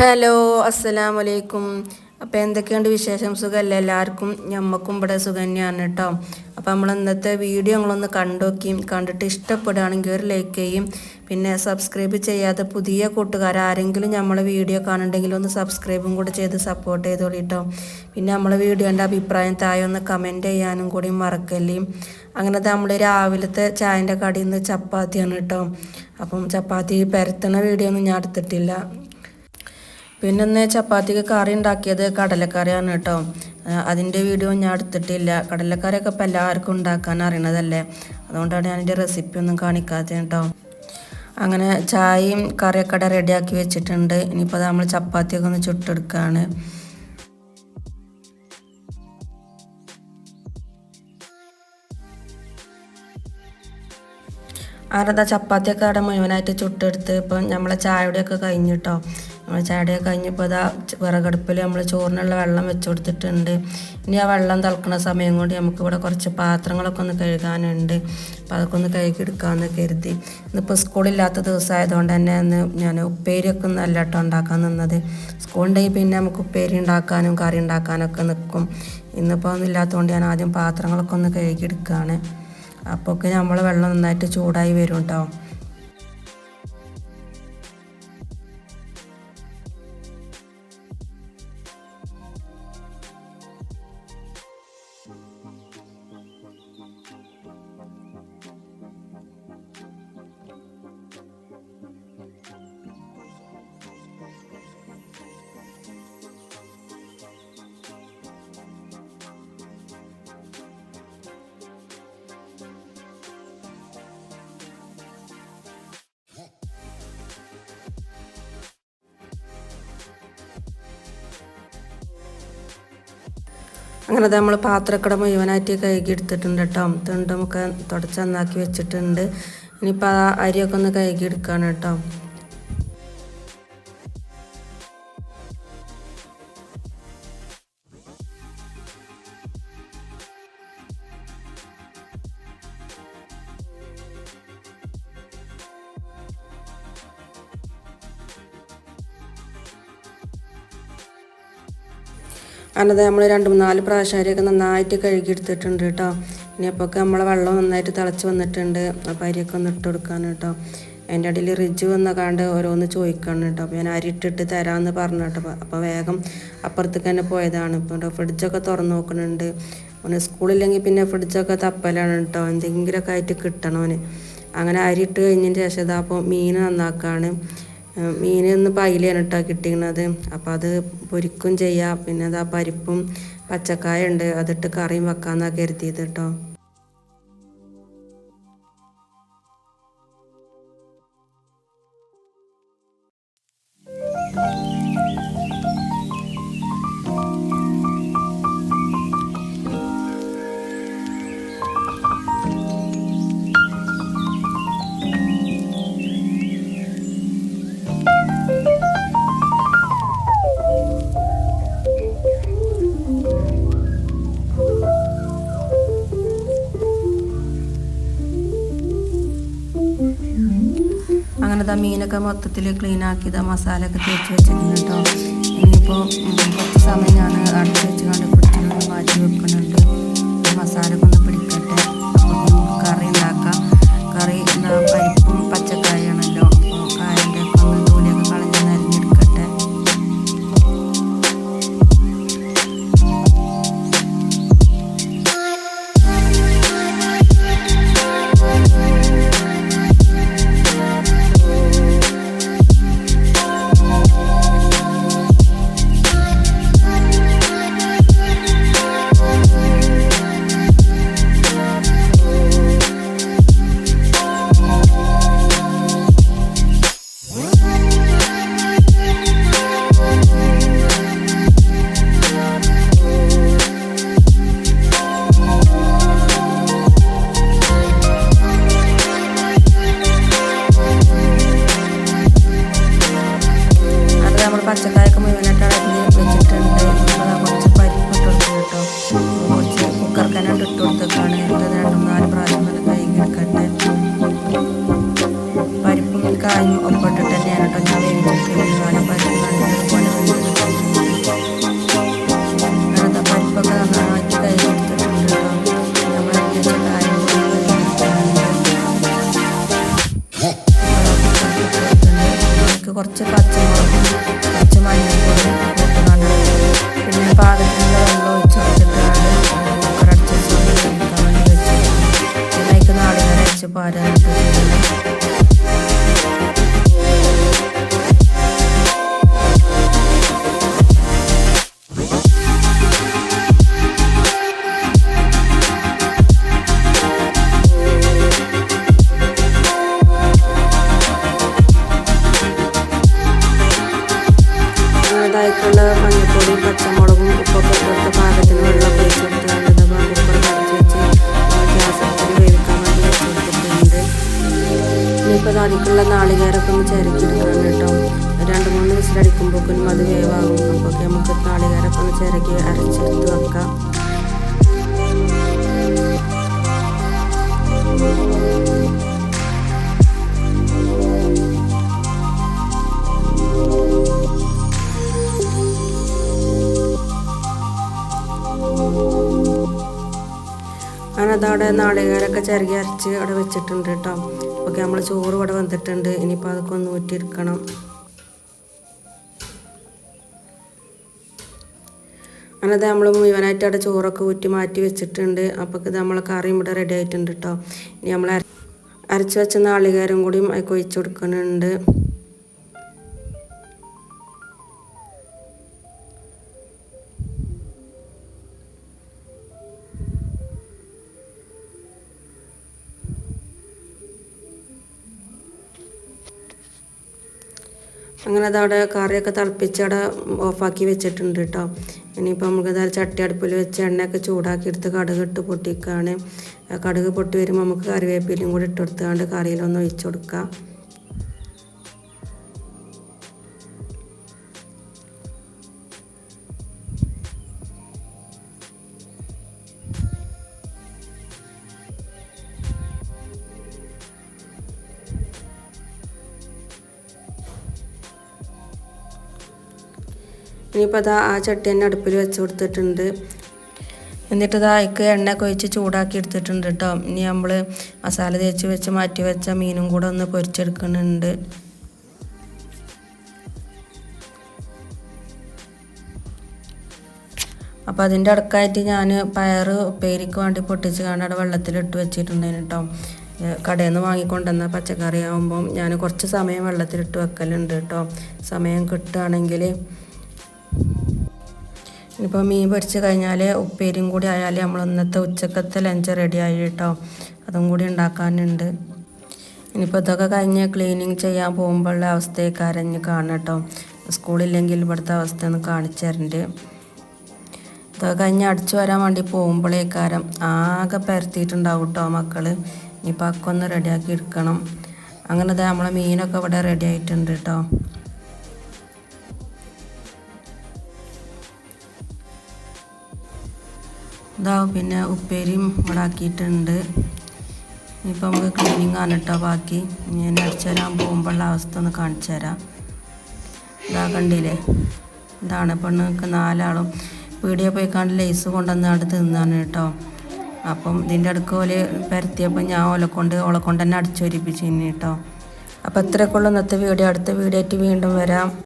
Hello അസ്സലാമു അലൈക്കും. അപ്പോൾ എന്തൊക്കെയുണ്ട് വിശേഷം? സുഖമല്ലേ എല്ലാവർക്കും? ഞമ്മക്കും ഇവിടെ സുഖം തന്നെയാണ് കേട്ടോ. അപ്പോൾ നമ്മൾ ഇന്നത്തെ വീഡിയോ നിങ്ങളൊന്ന് കണ്ടിട്ട് ഇഷ്ടപ്പെടുകയാണെങ്കിൽ ഒരു ലൈക്ക് ചെയ്യും. പിന്നെ സബ്സ്ക്രൈബ് ചെയ്യാത്ത പുതിയ കൂട്ടുകാർ ആരെങ്കിലും നമ്മളെ വീഡിയോ കാണുന്നുണ്ടെങ്കിൽ ഒന്ന് സബ്സ്ക്രൈബും കൂടെ ചെയ്ത് സപ്പോർട്ട് ചെയ്തോളൂ കേട്ടോ. പിന്നെ നമ്മളെ വീഡിയോൻ്റെ അഭിപ്രായം താഴെ ഒന്ന് കമൻറ്റ് ചെയ്യാനും കൂടി മറക്കല്ലേ. അങ്ങനെ നമ്മൾ രാവിലത്തെ ചായൻ്റെ കടിയിൽ നിന്ന് ചപ്പാത്തിയാണ് കേട്ടോ. അപ്പം ചപ്പാത്തി പരത്തണ വീഡിയോ ഒന്നും ഞാൻ എടുത്തിട്ടില്ല. പിന്നെ ഒന്ന് ചപ്പാത്തിക്ക് കറി ഉണ്ടാക്കിയത് കടലക്കറിയാണ് കേട്ടോ. അതിൻ്റെ വീഡിയോ ഞാൻ എടുത്തിട്ടില്ല. കടലക്കറിയൊക്കെ ഇപ്പം എല്ലാവർക്കും ഉണ്ടാക്കാൻ അറിയണതല്ലേ, അതുകൊണ്ടാണ് ഞാൻ അതിൻ്റെ റെസിപ്പി ഒന്നും കാണിക്കാത്തത് കേട്ടോ. അങ്ങനെ ചായയും കറിയൊക്കെ റെഡിയാക്കി വെച്ചിട്ടുണ്ട്. ഇനിയിപ്പോൾ നമ്മൾ ചപ്പാത്തിയൊക്കെ ഒന്ന് ചുട്ടെടുക്കുകയാണ്. ആരതാ ചപ്പാത്തിയൊക്കെ അവിടെ മുഴുവനായിട്ട് ചുട്ടെടുത്ത് ഇപ്പം നമ്മളെ ചായയുടെയൊക്കെ കഴിഞ്ഞിട്ടോ. നമ്മൾ ചായയുടെയൊക്കെ കഴിഞ്ഞപ്പോൾ അതാ വിറകടുപ്പിൽ നമ്മൾ ചോറിനുള്ള വെള്ളം വെച്ച് കൊടുത്തിട്ടുണ്ട്. ഇനി ആ വെള്ളം തിളക്കുന്ന സമയം കൊണ്ട് നമുക്കിവിടെ കുറച്ച് പാത്രങ്ങളൊക്കെ ഒന്ന് കഴുകാനുണ്ട്. അപ്പോൾ അതൊക്കെ ഒന്ന് കഴുകിയെടുക്കാമെന്ന് കരുതി. ഇന്നിപ്പോൾ സ്കൂളില്ലാത്ത ദിവസമായതുകൊണ്ട് തന്നെ ഞാൻ ഉപ്പേരിയൊക്കെ ഒന്നല്ല കേട്ടോ ഉണ്ടാക്കാൻ നിന്നത്. സ്കൂളുണ്ടെങ്കിൽ പിന്നെ നമുക്ക് ഉപ്പേരി ഉണ്ടാക്കാനും കറി ഉണ്ടാക്കാനൊക്കെ നിൽക്കും. ഇന്നിപ്പോൾ ഒന്നും ഇല്ലാത്തതുകൊണ്ട് ഞാൻ ആദ്യം പാത്രങ്ങളൊക്കെ ഒന്ന് കഴുകിയെടുക്കുകയാണ്. അപ്പോൾ നമ്മൾ വെള്ളം നന്നായിട്ട് ചൂടായി വരും കേട്ടോ. അങ്ങനെ നമ്മൾ പാത്രക്കട മുഴുവനായിട്ട് കഴുകി എടുത്തിട്ടുണ്ട് കേട്ടോ. തിണ്ടുമൊക്കെ തുടച്ച് നന്നാക്കി വെച്ചിട്ടുണ്ട്. ഇനിയിപ്പോൾ ആ അരിയൊക്കെ ഒന്ന് കഴുകി എടുക്കുകയാണ് കേട്ടോ. അന്നത് നമ്മൾ 2-4 പ്രാവശ്യം അരിയൊക്കെ നന്നായിട്ട് കഴുകിയെടുത്തിട്ടുണ്ട് കേട്ടോ. ഇനി അപ്പോൾ നമ്മളെ വെള്ളം നന്നായിട്ട് തിളച്ച് വന്നിട്ടുണ്ട്. അപ്പോൾ അരിയൊക്കെ ഒന്ന് ഇട്ട് കൊടുക്കാണ് കേട്ടോ. അതിൻ്റെ ഇടയിൽ റിജു വന്നകാണ്ട് ഓരോന്ന് ചോദിക്കണം കേട്ടോ. അപ്പോൾ ഞാൻ അരി ഇട്ടിട്ട് തരാമെന്ന് പറഞ്ഞു കേട്ടോ. അപ്പോൾ വേഗം അപ്പുറത്തേക്ക് തന്നെ പോയതാണ്. ഇപ്പോൾ ഫ്രിഡ്ജൊക്കെ തുറന്ന് നോക്കുന്നുണ്ട്. അവന് സ്കൂളില്ലെങ്കിൽ പിന്നെ ഫ്രിഡ്ജൊക്കെ തപ്പലാണ് കേട്ടോ. എന്തെങ്കിലുമൊക്കെ ആയിട്ട് കിട്ടണവന്. അങ്ങനെ അരി ഇട്ട് കഴിഞ്ഞതിന് ശേഷം ഇതാ അപ്പോൾ മീൻ നന്നാക്കാണ്. മീനൊന്ന് പൈലയാണ് കേട്ടോ കിട്ടിയിരുന്നത്. അപ്പോൾ അത് പൊരിക്കും ചെയ്യാം. പിന്നെ അതാ പരിപ്പും പച്ചക്കായ ഉണ്ട്, അതിട്ട് കറിയും വെക്കാമെന്നാണ് കരുതിയത് കേട്ടോ. അങ്ങനെ മീനൊക്കെ മൊത്തത്തിൽ ക്ലീൻ ആക്കിയത് മസാലയൊക്കെ തേച്ച് വെച്ചിട്ടുണ്ട് കേട്ടോ. ഇനിയിപ്പോൾ കുറച്ച് സമയം ഞാൻ അടച്ച് വെച്ചുകൊണ്ട് ഫ്രിഡ്ജിലൊന്ന് മാറ്റി വെക്കുന്നുണ്ട്. മസാലയൊക്കെ ഒന്ന് പിടിക്കട്ടെ. അപ്പോൾ നമുക്ക് കറി ഉണ്ടാക്കാം. കറി പരിപ്പും പച്ചക്കായാണല്ലോ. അപ്പോൾ കായൻ്റെ ഒക്കെ ഒന്ന് തൂലിയൊക്കെ കളഞ്ഞ് നരിഞ്ഞെടുക്കട്ടെ. പച്ചക്കായൊക്കെ മുഴുവനായിട്ട് അടഞ്ഞ് വെച്ചിട്ടുണ്ട്. കുറച്ച് പരിപ്പ് ഇട്ട് കൊടുത്തു കേട്ടോ. കുറച്ച് കുക്കർക്കനായിട്ട് ഇട്ട് കൊടുത്തേക്കാണ്. എന്നിട്ട് 2-4 പ്രാവശ്യം തന്നെ കഴുകി എടുക്കട്ടെ. പരിപ്പും കായും ഒപ്പിട്ടിട്ട് തന്നെയാണ് കേട്ടോ ഞാൻ വേവിച്ചിട്ട്. പരിപ്പ് പച്ചമുളകും കുറച്ച് മഞ്ഞൾപ്പൊടിയും ഇട്ടുകൊണ്ട് പിന്നെ പാകത്തിനുള്ള വെള്ളം ഒഴിച്ച് കൊടുത്തിട്ടാണ് കുക്കർ അടച്ച് വേവിക്കാൻ വേണ്ടി വെച്ചത്. പിന്നെ അതിലേക്ക് നാളികേരം അരച്ച് പാരാനിട്ട് അതിലേക്കുള്ള മഞ്ഞൾപ്പൊടിയും പച്ചമുളകും ഉപ്പൊക്കെ ഇട്ട് പാകത്തിന് വെള്ളം ഒഴിച്ച് കൊടുത്തിട്ടുണ്ട്. കുക്കർ അടച്ച് വെച്ച് ഗ്യാസ് അടുപ്പിൽ വേവിക്കാൻ വേണ്ടി വെച്ച് കൊടുത്തിട്ടുണ്ട്. ഇനിയിപ്പോൾ അതിലേക്കുള്ള നാളികേരമൊക്കെ ഒന്ന് ചിരക്കിയെടുക്കണം കേട്ടോ. 2-3 വിസിലടിക്കുമ്പോഴേക്കും അത് വേവാകും. അപ്പോൾ നമുക്ക് നാളികേരമൊക്കെ ഒന്ന് ചിരക്കി അരച്ചെടുത്ത് വെക്കാം. അങ്ങനെ അതവിടെ നാളികേരമൊക്കെ ചിരകി അരച്ച് അവിടെ വെച്ചിട്ടുണ്ട് കേട്ടോ. ഓക്കെ, നമ്മൾ ചോറ് ഇവിടെ വന്നിട്ടുണ്ട്. ഇനിയിപ്പോൾ അതൊക്കെ ഒന്ന് ഊറ്റിയെടുക്കണം. അങ്ങനെ അത് നമ്മൾ മുഴുവനായിട്ട് അവിടെ ചോറൊക്കെ ഊറ്റി മാറ്റി വെച്ചിട്ടുണ്ട്. അപ്പോൾ ഇത് നമ്മളെ കറിയും ഇവിടെ റെഡി ആയിട്ടുണ്ട് കേട്ടോ. ഇനി നമ്മൾ അരച്ച് വെച്ച നാളികേരം കൂടിയും അതിൽ ഒഴിച്ച് കൊടുക്കുന്നുണ്ട്. അങ്ങനെ അതവിടെ കറിയൊക്കെ തിളപ്പിച്ച് അവിടെ ഓഫാക്കി വെച്ചിട്ടുണ്ട് കേട്ടോ. ഇനിയിപ്പോൾ നമുക്ക് ചട്ടി അടുപ്പിൽ വെച്ച് എണ്ണയൊക്കെ ചൂടാക്കി എടുത്ത് കടുക് ഇട്ട് പൊട്ടിക്കുകയാണ്. കടുക് പൊട്ടി വരുമ്പോൾ നമുക്ക് കറിവേപ്പിലയും കൂടി ഇട്ട് കൊടുത്തുകൊണ്ട് കറിയിലൊന്ന് ഒഴിച്ച് കൊടുക്കാം. ഇനിയിപ്പോൾ അതാ ആ ചട്ടി തന്നെ അടുപ്പിൽ വെച്ച് കൊടുത്തിട്ടുണ്ട്. എന്നിട്ട് അതിലേക്ക് എണ്ണയൊക്കെ ഒഴിച്ച് ചൂടാക്കി എടുത്തിട്ടുണ്ട് കേട്ടോ. ഇനി നമ്മൾ മസാല തേച്ച് വെച്ച് മാറ്റി വെച്ച മീനും കൂടെ ഒന്ന് പൊരിച്ചെടുക്കുന്നുണ്ട്. അപ്പോൾ അതിൻ്റെ അടുക്കായിട്ട് ഞാൻ പയർ ഉപ്പേരിക്ക് വേണ്ടി പൊട്ടിച്ച് കാണാൻ അവിടെ വെള്ളത്തിലിട്ട് വെച്ചിട്ടുണ്ടായിരുന്നു കേട്ടോ. കടയിൽ നിന്ന് വാങ്ങിക്കൊണ്ടുവന്ന പച്ചക്കറി ആകുമ്പം ഞാൻ കുറച്ച് സമയം വെള്ളത്തിലിട്ട് വെക്കലുണ്ട് കേട്ടോ, സമയം കിട്ടുകയാണെങ്കിൽ. ഇനിയിപ്പോൾ മീൻ പൊരിച്ച് കഴിഞ്ഞാൽ ഉപ്പേരിയും കൂടി ആയാൽ നമ്മൾ ഇന്നത്തെ ഉച്ചക്കത്തെ ലഞ്ച് റെഡി ആയി കേട്ടോ. അതും കൂടി ഉണ്ടാക്കാനുണ്ട്. ഇനിയിപ്പോൾ ഇതൊക്കെ കഴിഞ്ഞ് ക്ലീനിങ് ചെയ്യാൻ പോകുമ്പോഴുള്ള അവസ്ഥയൊക്കെ അരഞ്ഞ് കാണാം കേട്ടോ. സ്കൂളില്ലെങ്കിൽ ഇവിടുത്തെ അവസ്ഥ ഒന്ന് കാണിച്ചു തരണ്ട്. ഇതൊക്കെ കഴിഞ്ഞ് അടിച്ചു വരാൻ വേണ്ടി പോകുമ്പോഴേക്കാരം ആകെ പരത്തിയിട്ടുണ്ടാവും കേട്ടോ മക്കൾ. ഇനിയിപ്പോൾ ഒക്കെ ഒന്ന് റെഡിയാക്കി എടുക്കണം. അങ്ങനെ നമ്മളെ മീനൊക്കെ ഇവിടെ റെഡി ആയിട്ടുണ്ട് കേട്ടോ. ഇതാവും പിന്നെ ഉപ്പേരിയും ഇവിടെ ആക്കിയിട്ടുണ്ട്. ഇനിയിപ്പോൾ നമുക്ക് ക്ലീനിങ് ആണ് കേട്ടോ ബാക്കി. ഞാൻ അടിച്ചു തരാൻ പോകുമ്പോഴുള്ള അവസ്ഥ ഒന്ന് കാണിച്ചു തരാം. ഇതാ കണ്ടില്ലേ, ഇതാണ് പെണ്ണുങ്ങൾക്ക് 4 ആളും പീടിയെ പോയിക്കാണ്ട് ലേസ് കൊണ്ടുവന്നാണ്ട് തിന്നാണ് കേട്ടോ. അപ്പം ഇതിൻ്റെ അടുക്ക് പോലെ പരത്തിയപ്പോൾ ഞാൻ ഓളെ കൊണ്ട് തന്നെ അടിച്ചൊരിപ്പിച്ചിന് കേട്ടോ. അപ്പോൾ ഇത്രയൊക്കെ ഉള്ളൂ ഇന്നത്തെ വീഡിയോ. അടുത്ത വീഡിയോ ആയിട്ട് വീണ്ടും വരാം.